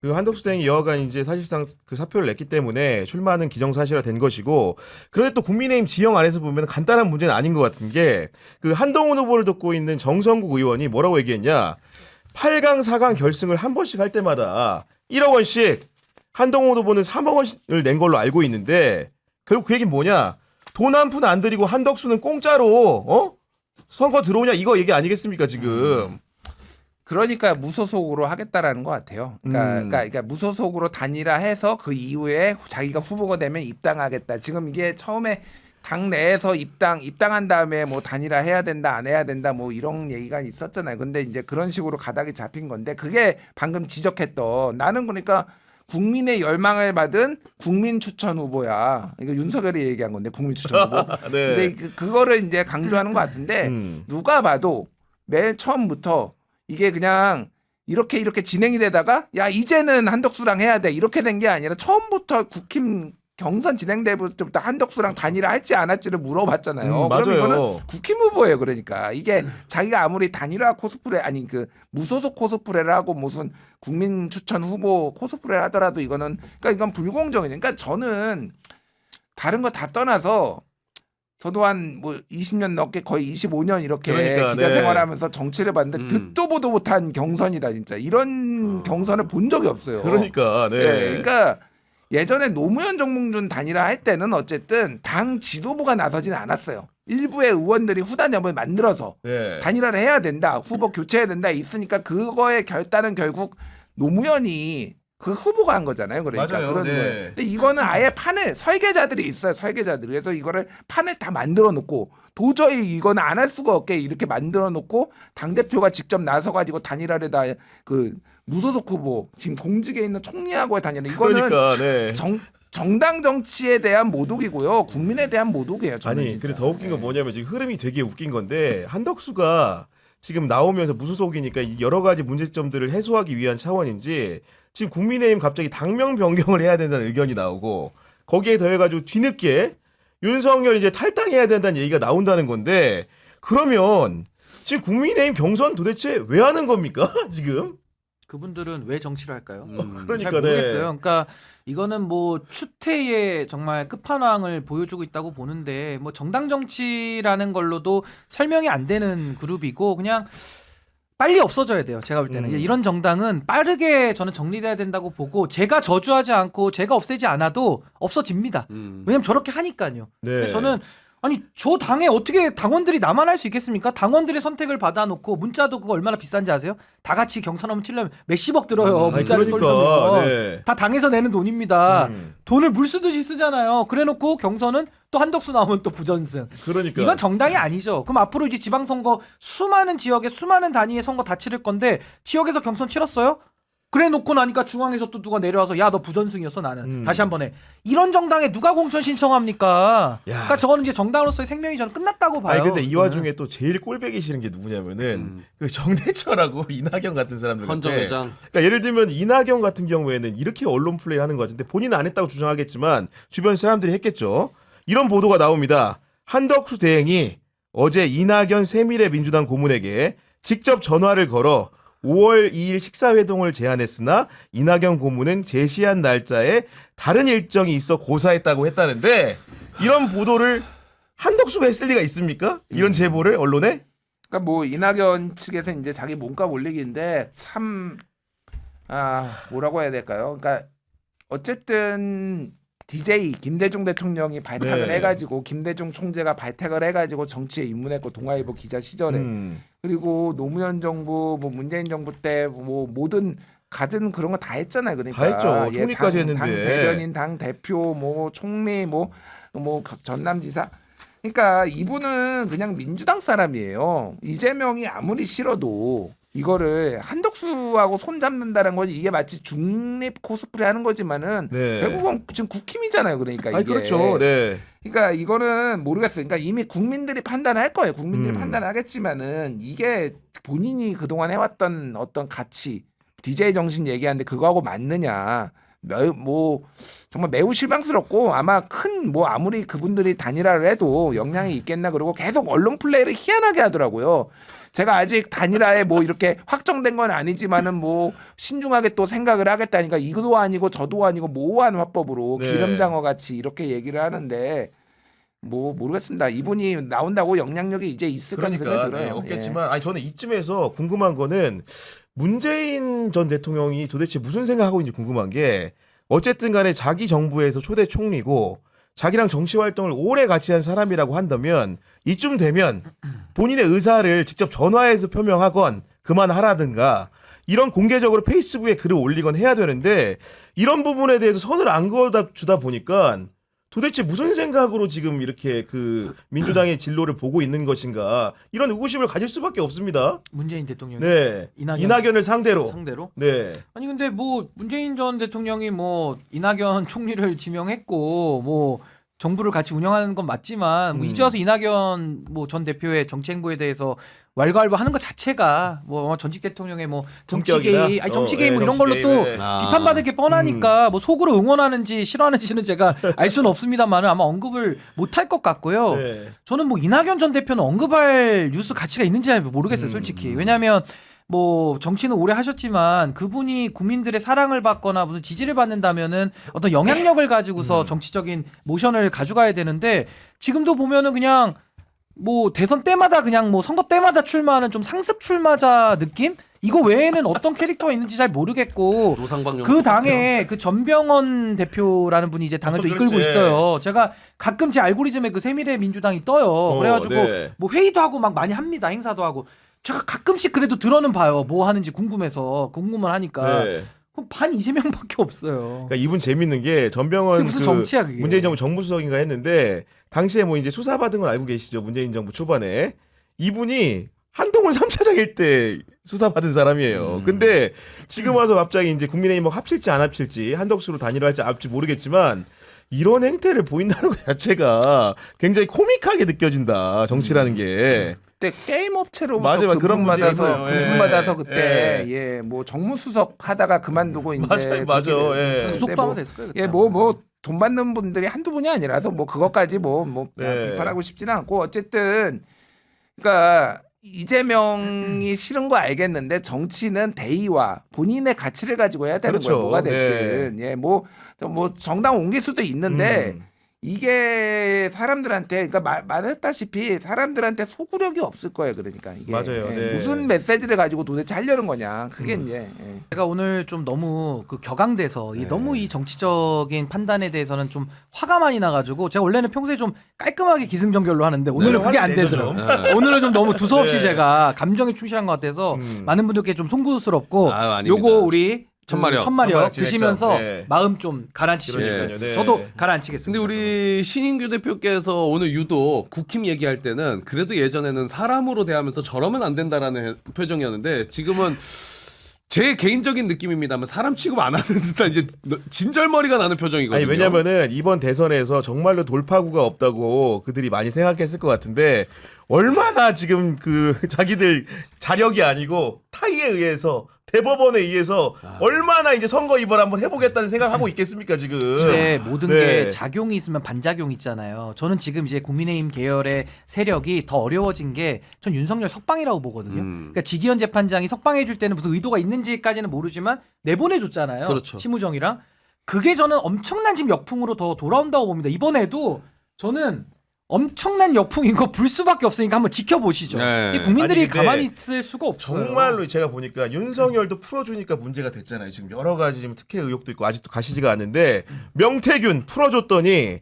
그 한덕수 대행이 여하간 이제 사실상 그 사표를 냈기 때문에 출마는 기정사실화된 것이고, 그런데 또 국민의힘 지형 안에서 보면 간단한 문제는 아닌 것 같은 게, 그 한동훈 후보를 돕고 있는 정성국 의원이 뭐라고 얘기했냐? 8강, 4강 결승을 한 번씩 할 때마다 1억 원씩 한동훈 후보는 3억 원을 낸 걸로 알고 있는데, 결국 그 얘기는 뭐냐? 돈 한 푼 안 들이고 한덕수는 공짜로 선거 들어오냐 이거 얘기 아니겠습니까 지금? 그러니까 무소속으로 하겠다라는 것 같아요. 그러니까 무소속으로 단일화해서 그 이후에 자기가 후보가 되면 입당하겠다. 지금 이게 처음에 당 내에서 입당한 다음에 뭐 단일화 해야 된다 안 해야 된다 뭐 이런 얘기가 있었잖아요. 근데 이제 그런 식으로 가닥이 잡힌 건데 그게 방금 지적했던 나는 그러니까 국민의 열망을 받은 국민 추천 후보야. 이거 윤석열이 얘기한 건데 국민 추천 후보. 네. 근데 그거를 이제 강조하는 것 같은데 누가 봐도 맨 처음부터 이게 그냥 이렇게 진행이 되다가 야 이제는 한덕수랑 해야 돼 이렇게 된 게 아니라 처음부터 국힘 경선 진행될 때부터 한덕수랑 단일화 할지 안 할지를 물어봤잖아요. 맞아요. 그럼 이거는 국힘 후보예요. 그러니까 이게 자기가 아무리 단일화 코스프레 아니 그 무소속 코스프레를 하고 무슨 국민 추천 후보 코스프레를 하더라도 이거는 그러니까 이건 불공정이죠. 그러니까 저는 다른 거 다 떠나서 저도 한 뭐 20년 넘게 거의 25년 이렇게 그러니까, 기자 네. 생활하면서 정치를 봤는데 듣도 보도 못한 경선이다 진짜. 이런 경선을 본 적이 없어요. 그러니까 네. 그러니까 예전에 노무현 정몽준 단일화 할 때는 어쨌든 당 지도부가 나서지는 않았어요. 일부의 의원들이 후단 협을 만들어서 네. 단일화를 해야 된다. 후보 교체해야 된다. 있으니까 그거의 결단은 결국 노무현이 그 후보가 한 거잖아요. 그러니까 맞아요. 그런 네. 거예요. 근데 이거는 아예 판을 설계자들이 있어요. 설계자들이. 그래서 이거를 판을 다 만들어 놓고 도저히 이거는 안 할 수가 없게 이렇게 만들어 놓고 당 대표가 직접 나서 가지고 단일화를 다 그 무소속 후보 지금 공직에 있는 총리하고의 단일화 이거는 그러니까 네. 정당 정치에 대한 모독이고요. 국민에 대한 모독이에요. 저는 아니, 진짜. 그리고 더 웃긴 건 뭐냐면 지금 흐름이 되게 웃긴 건데 한덕수가 지금 나오면서 무소속이니까 여러 가지 문제점들을 해소하기 위한 차원인지 지금 국민의힘 갑자기 당명 변경을 해야 된다는 의견이 나오고 거기에 더해가지고 뒤늦게 윤석열 이제 탈당해야 된다는 얘기가 나온다는 건데 그러면 지금 국민의힘 경선 도대체 왜 하는 겁니까 지금? 그분들은 왜 정치를 할까요? 그러니까, 잘 모르겠어요. 네. 그러니까 이거는 뭐 추태의 정말 끝판왕을 보여주고 있다고 보는데 뭐 정당 정치라는 걸로도 설명이 안 되는 그룹이고 그냥 빨리 없어져야 돼요. 제가 볼 때는 이런 정당은 빠르게 저는 정리돼야 된다고 보고 제가 저주하지 않고 제가 없애지 않아도 없어집니다. 왜냐면 저렇게 하니까요. 네. 근데 저는 아니 저 당에 어떻게 당원들이 나만 할 수 있겠습니까? 당원들의 선택을 받아놓고 문자도 그거 얼마나 비싼지 아세요? 다 같이 경선하면 치려면 몇십억 들어요. 아니, 문자를 그러니까, 쏠려면 네. 다 당에서 내는 돈입니다. 음. 돈을 물 쓰듯이 쓰잖아요. 그래놓고 경선은 또 한덕수 나오면 또 부전승. 그러니까 이건 정당이 아니죠. 그럼 앞으로 이제 지방선거 수많은 지역에 수많은 단위의 선거 다 치를 건데 지역에서 경선 치렀어요? 그래 놓고 나니까 중앙에서 또 누가 내려와서 야 너 부전승이었어 나는 다시 한번 해. 이런 정당에 누가 공천 신청합니까? 그러니까 저거는 이제 정당으로서의 생명이 저는 끝났다고 봐요. 아니 근데 이 와중에 또 제일 꼴배기 싫은 게 누구냐면은 그 정대철하고 이낙연 같은 사람들. 헌정회장. 그러니까 예를 들면 이낙연 같은 경우에는 이렇게 언론 플레이를 하는 것 같은데 본인은 안 했다고 주장하겠지만 주변 사람들이 했겠죠. 이런 보도가 나옵니다. 한덕수 대행이 어제 이낙연 새미래민주당 고문에게 직접 전화를 걸어 5월 2일 식사회동을 제안했으나 이낙연 고문은 제시한 날짜에 다른 일정이 있어 고사했다고 했다는데 이런 보도를 한덕수가 했을 리가 있습니까? 이런 제보를 언론에? 그러니까 뭐 이낙연 측에서 이제 자기 몸값 올리기인데 참 뭐라고 해야 될까요? 그러니까 어쨌든 DJ 김대중 대통령이 발탁을 네. 해가지고 김대중 총재가 발탁을 해가지고 정치에 입문했고 동아일보 기자 시절에 그리고 노무현 정부 뭐 문재인 정부 때 뭐 모든 갖은 그런 거 다 했잖아요. 그러니까 다 했죠. 총리까지 했는데. 당 대변인, 당 대표, 뭐 총리, 뭐 전남지사. 그러니까 이분은 그냥 민주당 사람이에요. 이재명이 아무리 싫어도 이거를 한덕수하고 손 잡는다는 건 이게 마치 중립 코스프레 하는 거지만은 네. 결국은 지금 국힘이잖아요. 그러니까 이게. 아니 그렇죠. 네. 그러니까 이거는 모르겠어요. 그러니까 이미 국민들이 판단할 거예요. 국민들이 판단하겠지만은 이게 본인이 그동안 해왔던 어떤 가치, DJ 정신 얘기하는데 그거하고 맞느냐. 뭐 정말 매우 실망스럽고 아마 큰 뭐 아무리 그분들이 단일화를 해도 영향이 있겠나 그러고 계속 언론 플레이를 희한하게 하더라고요. 제가 아직 단일화에 뭐 이렇게 확정된 건 아니지만은 뭐 신중하게 또 생각을 하겠다니까 이것도 아니고 저도 아니고 모호한 화법으로 네. 기름장어 같이 이렇게 얘기를 하는데 뭐 모르겠습니다. 이분이 나온다고 영향력이 이제 있을 거라는 그러니까 생각이 들어요. 네, 없겠지만 아니 저는 이쯤에서 궁금한 거는 문재인 전 대통령이 도대체 무슨 생각하고 있는지 궁금한 게 어쨌든 간에 자기 정부에서 초대 총리고 자기랑 정치 활동을 오래 같이 한 사람이라고 한다면 이쯤 되면 본인의 의사를 직접 전화해서 표명하건 그만하라든가 이런 공개적으로 페이스북에 글을 올리건 해야 되는데 이런 부분에 대해서 선을 안 그어주다 보니까 도대체 무슨 생각으로 지금 이렇게 그 민주당의 진로를 보고 있는 것인가 이런 의구심을 가질 수밖에 없습니다. 문재인 대통령이 네, 이낙연을 상대로. 상대로. 네, 아니 근데 뭐 문재인 전 대통령이 뭐 이낙연 총리를 지명했고 뭐 정부를 같이 운영하는 건 맞지만 뭐 이제 와서 이낙연 뭐 전 대표의 정치 행보에 대해서 왈가왈부하는 것 자체가 뭐 전직 대통령의 뭐 정치 성격이나? 개입, 아니 정치 개입 뭐 이런 정치 걸로 또 개입, 네. 비판받을 게 뻔하니까 뭐 속으로 응원하는지 싫어하는지는 제가 알 수는 없습니다만은 아마 언급을 못할 것 같고요. 네. 저는 뭐 이낙연 전 대표는 언급할 뉴스 가치가 있는지 잘 모르겠어요, 솔직히. 왜냐하면 뭐 정치는 오래 하셨지만 그분이 국민들의 사랑을 받거나 무슨 지지를 받는다면은 어떤 영향력을 가지고서 정치적인 모션을 가져가야 되는데 지금도 보면은 그냥 뭐 대선 때마다 그냥 뭐 선거 때마다 출마하는 좀 상습 출마자 느낌? 이거 외에는 어떤 캐릭터가 있는지 잘 모르겠고 노상방용 그 당에 그 전병헌 대표라는 분이 이제 당을 또 이끌고 그렇지. 있어요. 제가 가끔 제 알고리즘에 그 새미래 민주당이 떠요. 그래가지고 네. 뭐 회의도 하고 막 많이 합니다. 행사도 하고. 제가 가끔씩 그래도 들어는 봐요. 뭐 하는지 궁금해서 궁금을 하니까 네. 그럼 반 이재명밖에 없어요. 그러니까 이분 재밌는 게 그게 전병헌 무슨 그 정치야 그게. 문재인 정부 정무수석인가 했는데 당시에 뭐 이제 수사받은 건 알고 계시죠? 문재인 정부 초반에 이분이 한동훈 3차장일 때 수사받은 사람이에요. 근데 지금 와서 갑자기 이제 국민의힘 뭐 합칠지 안 합칠지 한덕수로 단일화할지 할지 모르겠지만 이런 행태를 보인다는 것 자체가 굉장히 코믹하게 느껴진다. 정치라는 게. 그때 게임 업체로부터 맞아요. 그런 금품 문제가 받아서 있어요. 금품 예. 받아서 그때 예. 예 뭐 정무수석 하다가 그만두고 이제 맞아요, 맞아. 예. 구속도 하면 됐을 거예요. 그때. 예뭐 돈 받는 분들이 한두 분이 아니라서 뭐 그것까지 뭐 네. 비판하고 싶지는 않고 어쨌든 그러니까 이재명이 싫은 거 알겠는데 정치는 대의와 본인의 가치를 가지고 해야 되는 그렇죠. 거예요. 뭐가 됐든 뭐 정당 옮길 수도 있는데 이게 사람들한테 그러니까 말했다시피 사람들한테 소구력이 없을 거예요. 그러니까 이게 맞아요. 네. 무슨 메시지를 가지고 도대체 하려는 거냐. 그게 이제 제가 오늘 좀 너무 그 격앙돼서 네. 너무 이 정치적인 판단에 대해서는 좀 화가 많이 나가지고 제가 원래는 평소에 좀 깔끔하게 기승전결로 하는데 오늘은 네, 그게 안 화내죠, 되더라고요. 좀. 오늘은 좀 너무 두서없이 네. 제가 감정에 충실한 것 같아서 많은 분들께 좀 송구스럽고 아유, 아닙니다. 요거 우리 천마력. 천마력 진행자. 드시면서 네. 마음 좀 가라앉히시면 그러니까요. 좋겠습니다. 네. 저도 가라앉히겠습니다. 근데 우리 신인규 대표께서 오늘 유독 국힘 얘기할 때는 그래도 예전에는 사람으로 대하면서 저러면 안 된다라는 표정이었는데 지금은 제 개인적인 느낌입니다만 사람 취급 안 하는 듯한 이제 진절머리가 나는 표정이거든요. 아니 왜냐면은 이번 대선에서 정말로 돌파구가 없다고 그들이 많이 생각했을 것 같은데 얼마나 지금 그 자기들 자력이 아니고 타의에 의해서 대법원에 의해서 얼마나 이제 선거 이번 한번 해보겠다는 생각하고 있겠습니까 지금? 근데 모든 네. 게 작용이 있으면 반작용 있잖아요. 저는 지금 이제 국민의힘 계열의 세력이 더 어려워진 게 전 윤석열 석방이라고 보거든요. 그러니까 지기현 재판장이 석방해줄 때는 무슨 의도가 있는지까지는 모르지만 내보내줬잖아요. 그렇죠. 심우정이랑. 그게 저는 엄청난 지금 역풍으로 더 돌아온다고 봅니다. 이번에도 저는 엄청난 역풍인 거 불 수밖에 없으니까 한번 지켜보시죠. 네. 이 국민들이 아니, 근데 가만히 있을 수가 없어요. 정말로 제가 보니까 윤석열도 풀어주니까 문제가 됐잖아요. 지금 여러 가지 지금 특혜 의혹도 있고 아직도 가시지가 않는데 명태균 풀어줬더니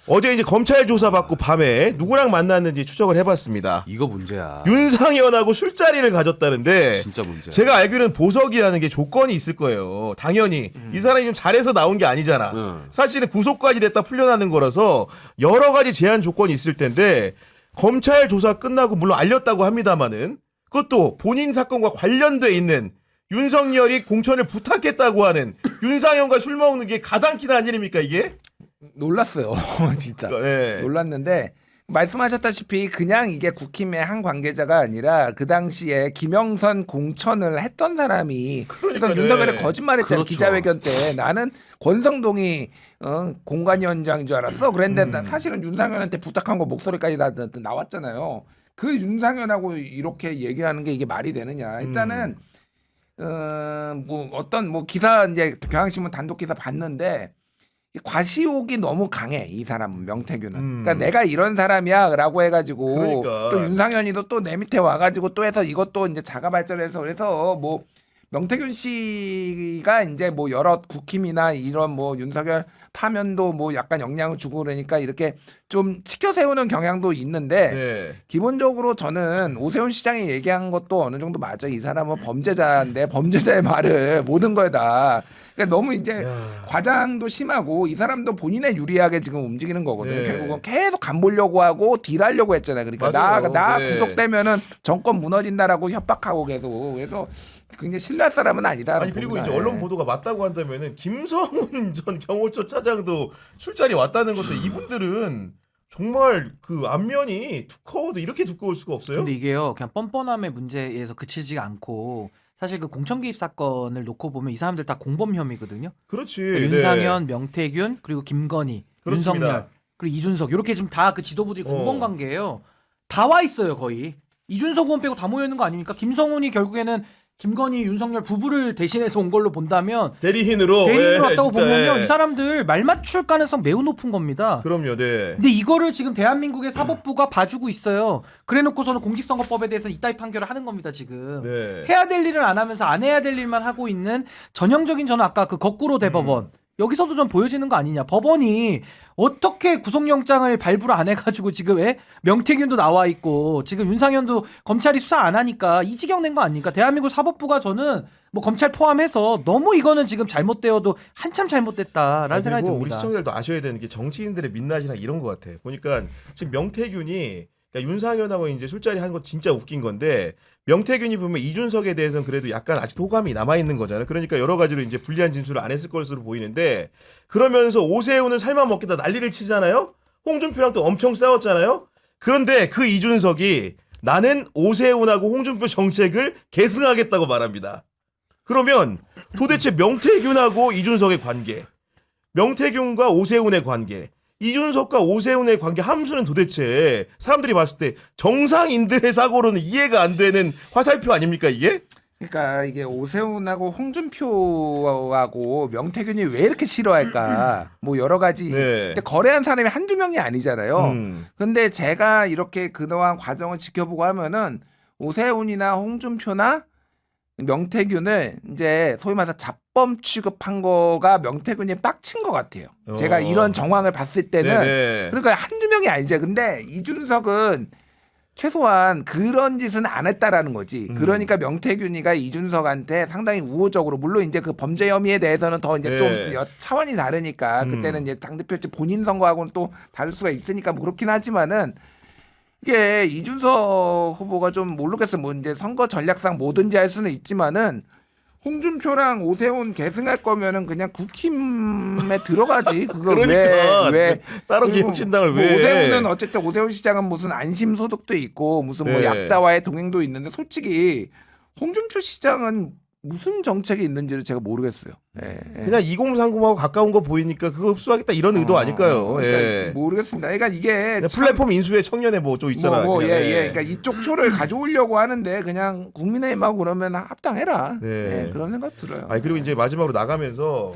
어제 이제 검찰 조사받고 밤에 누구랑 만났는지 추적을 해봤습니다. 이거 문제야. 윤상현하고 술자리를 가졌다는데 진짜 문제. 제가 알기로는 보석이라는 게 조건이 있을 거예요. 당연히 이 사람이 좀 잘해서 나온 게 아니잖아. 사실은 구속까지 됐다 풀려나는 거라서 여러 가지 제한 조건이 있을 텐데 검찰 조사 끝나고 물론 알렸다고 합니다마는 그것도 본인 사건과 관련돼 있는 윤석열이 공천을 부탁했다고 하는 윤상현과 술 먹는 게 가당키나 일입니까 이게? 놀랐어요. 진짜. 네. 놀랐는데 말씀하셨다시피 그냥 이게 국힘의 한 관계자가 아니라 그 당시에 김영선 공천을 했던 사람이 그래서 그러니까요. 윤석열이 거짓말했잖아요. 그렇죠. 기자회견 때 나는 권성동이 공관위원장인 줄 알았어. 그랬는데 사실은 윤상현한테 부탁한 거 목소리까지 다 나왔잖아요. 그 윤상현하고 이렇게 얘기하는 게 이게 말이 되느냐. 일단은 뭐 어떤 뭐 기사 이제 경향신문 단독 기사 봤는데 이 과시욕이 너무 강해 이 사람은 명태균은. 그러니까 내가 이런 사람이야라고 해가지고 그러니까. 또 윤상현이도 또 내 밑에 와가지고 또 해서 이것도 이제 자가 발전해서 그래서 뭐 명태균 씨가 이제 뭐 여러 국힘이나 이런 뭐 윤석열 파면도 뭐 약간 영향을 주고 그러니까 이렇게 좀 치켜 세우는 경향도 있는데 네. 기본적으로 저는 오세훈 시장이 얘기한 것도 어느 정도 맞아. 이 사람은 범죄자인데 범죄자의 말을 모든 거다. 그러니까 너무 이제 과장도 심하고 이 사람도 본인에 유리하게 지금 움직이는 거거든요. 네. 결국은 계속 간 보려고 하고 딜하려고 했잖아요. 그러니까 맞아요. 나 네. 구속되면은 정권 무너진다라고 협박하고 계속 그래서 굉장히 신뢰할 사람은 아니다. 아니 그리고 이제 언론 보도가 맞다고 한다면은 김성훈 전 경호처 차장도 술자리 왔다는 것도 이분들은 정말 그 안면이 두꺼워도 이렇게 두꺼울 수가 없어요. 근데 이게요, 그냥 뻔뻔함의 문제에서 그치지 않고 사실 그 공천 개입 사건을 놓고 보면 이 사람들 다 공범 혐의거든요. 그렇지. 윤상현, 명태균, 그리고 김건희, 그렇습니다. 윤석열, 그리고 이준석 이렇게 지금 다 그 지도부들이 공범 관계예요. 다 와 있어요 거의. 이준석 의원 빼고 다 모여 있는 거 아닙니까? 김성훈이 결국에는 김건희, 윤석열 부부를 대신해서 온 걸로 본다면 대리인으로 대리인으로 왔다고 진짜, 보면요, 이 사람들 말 맞출 가능성 매우 높은 겁니다. 그럼요, 네. 근데 이거를 지금 대한민국의 사법부가 봐주고 있어요. 그래놓고서는 공직선거법에 대해서는 이따위 판결을 하는 겁니다 지금. 네. 해야 될 일을 안 하면서 안 해야 될 일만 하고 있는 전형적인, 저는 아까 그 거꾸로 대법원 여기서도 좀 보여지는 거 아니냐. 법원이 어떻게 구속영장을 발부를 안 해가지고 지금 명태균도 나와 있고 지금 윤상현도 검찰이 수사 안 하니까 이 지경 낸 거 아닙니까? 대한민국 사법부가 저는 뭐 검찰 포함해서 너무 이거는 지금 잘못되어도 한참 잘못됐다라는 아니, 생각이 그리고 우리 듭니다. 시청자들도 아셔야 되는 게 정치인들의 민낯이나 이런 것 같아. 보니까 지금 명태균이 그러니까 윤상현하고 이제 술자리 하는 거 진짜 웃긴 건데 명태균이 보면 이준석에 대해서는 그래도 약간 아직 호감이 남아 있는 거잖아요. 그러니까 여러 가지로 이제 불리한 진술을 안 했을 것으로 보이는데 그러면서 오세훈을 삶아 먹겠다 난리를 치잖아요. 홍준표랑 또 엄청 싸웠잖아요. 그런데 그 이준석이 나는 오세훈하고 홍준표 정책을 계승하겠다고 말합니다. 그러면 도대체 명태균하고 이준석의 관계, 명태균과 오세훈의 관계, 이준석과 오세훈의 관계 함수는 도대체 사람들이 봤을 때 정상인들의 사고로는 이해가 안 되는 화살표 아닙니까 이게? 그러니까 이게 오세훈하고 홍준표하고 명태균이 왜 이렇게 싫어할까? 뭐 여러 가지. 네. 근데 거래한 사람이 한두 명이 아니잖아요. 근데 제가 이렇게 그동안 과정을 지켜보고 하면은 오세훈이나 홍준표나 명태균을 이제 소위 말해서 잡범 취급한 거가 명태균이 빡친 것 같아요. 제가 이런 정황을 봤을 때는 네네. 그러니까 한두 명이 아니죠. 근데 이준석은 최소한 그런 짓은 안 했다라는 거지. 그러니까 명태균이가 이준석한테 상당히 우호적으로, 물론 이제 그 범죄 혐의에 대해서는 더 이제 네. 좀 차원이 다르니까 그때는 이제 당대표 본인 선거하고는 또 다를 수가 있으니까 뭐 그렇긴 하지만은 이게 이준석 후보가 좀 모르겠어요. 뭐 이제 선거 전략상 뭐든지 할 수는 있지만은 홍준표랑 오세훈 계승할 거면은 그냥 국힘에 들어가지. 그거 그러니까 왜 따로 그리고 기획신당을 뭐 왜? 오세훈은 어쨌든 오세훈 시장은 무슨 안심소득도 있고 무슨 뭐 네. 약자와의 동행도 있는데 솔직히 홍준표 시장은 무슨 정책이 있는지를 제가 모르겠어요. 예, 예. 그냥 2030하고 가까운 거 보이니까 그거 흡수하겠다 이런 의도 아닐까요? 그러니까 예. 모르겠습니다. 그러니까 이게 그냥 플랫폼 인수의 청년의 뭐 좀 있잖아. 뭐, 그냥. 예, 예. 그러니까 이쪽 표를 가져오려고 하는데 그냥 국민의힘하고 그러면 합당해라. 네. 예, 그런 생각 들어요. 아니 그리고 이제 마지막으로 나가면서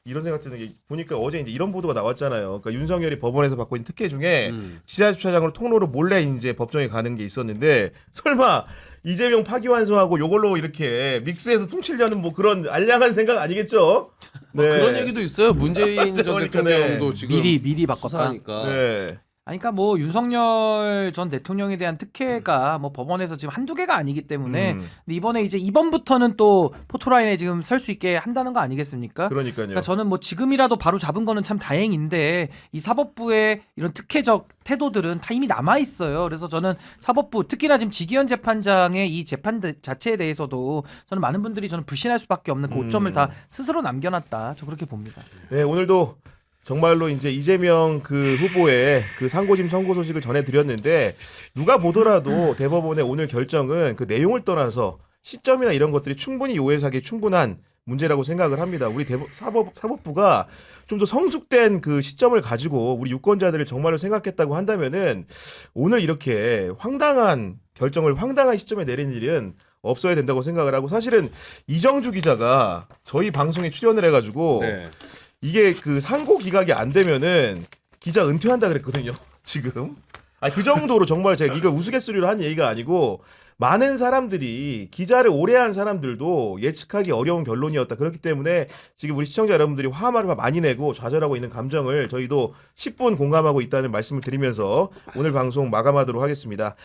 이런 생각 드는 게 보니까 어제 이제 이런 보도가 나왔잖아요. 그러니까 윤석열이 법원에서 받고 있는 특혜 중에 지하주차장으로 통로로 몰래 이제 법정에 가는 게 있었는데 설마 이재명 파기환송하고 요걸로 이렇게 믹스해서 퉁치려는 뭐 그런 알량한 생각 아니겠죠? 뭐 그런 얘기도 있어요. 문재인 전 그러니까 대통령도 네. 지금 미리 바꿨다. 수사하니까. 네. 아니, 그러니까 뭐 윤석열 전 대통령에 대한 특혜가 뭐 법원에서 지금 한두 개가 아니기 때문에 근데 이번에 이제 이번부터는 또 포토라인에 지금 설 수 있게 한다는 거 아니겠습니까? 그러니까요. 그러니까 저는 뭐 지금이라도 바로 잡은 거는 참 다행인데 이 사법부의 이런 특혜적 태도들은 다 이미 남아 있어요. 그래서 저는 사법부, 특히나 지금 지기현 재판장의 이 재판 자체에 대해서도 저는 많은 분들이 저는 불신할 수밖에 없는 그 오점을 다 스스로 남겨놨다. 저 그렇게 봅니다. 네, 오늘도 정말로 이제 이재명 그 후보의 그 상고심 선고 소식을 전해드렸는데 누가 보더라도 대법원의 오늘 결정은 그 내용을 떠나서 시점이나 이런 것들이 충분히 오해사기에 충분한 문제라고 생각을 합니다. 우리 사법부가 좀 더 성숙된 그 시점을 가지고 우리 유권자들을 정말로 생각했다고 한다면은 오늘 이렇게 황당한 결정을 황당한 시점에 내린 일은 없어야 된다고 생각을 하고 사실은 이정주 기자가 저희 방송에 출연을 해가지고 네. 이게 그 상고 기각이 안 되면은 기자 은퇴한다 그랬거든요. 지금. 그 정도로 정말 제가 이거 우스갯소리로 한 얘기가 아니고 많은 사람들이 기자를 오래 한 사람들도 예측하기 어려운 결론이었다. 그렇기 때문에 지금 우리 시청자 여러분들이 화를 많이 내고 좌절하고 있는 감정을 저희도 10분 공감하고 있다는 말씀을 드리면서 오늘 방송 마감하도록 하겠습니다.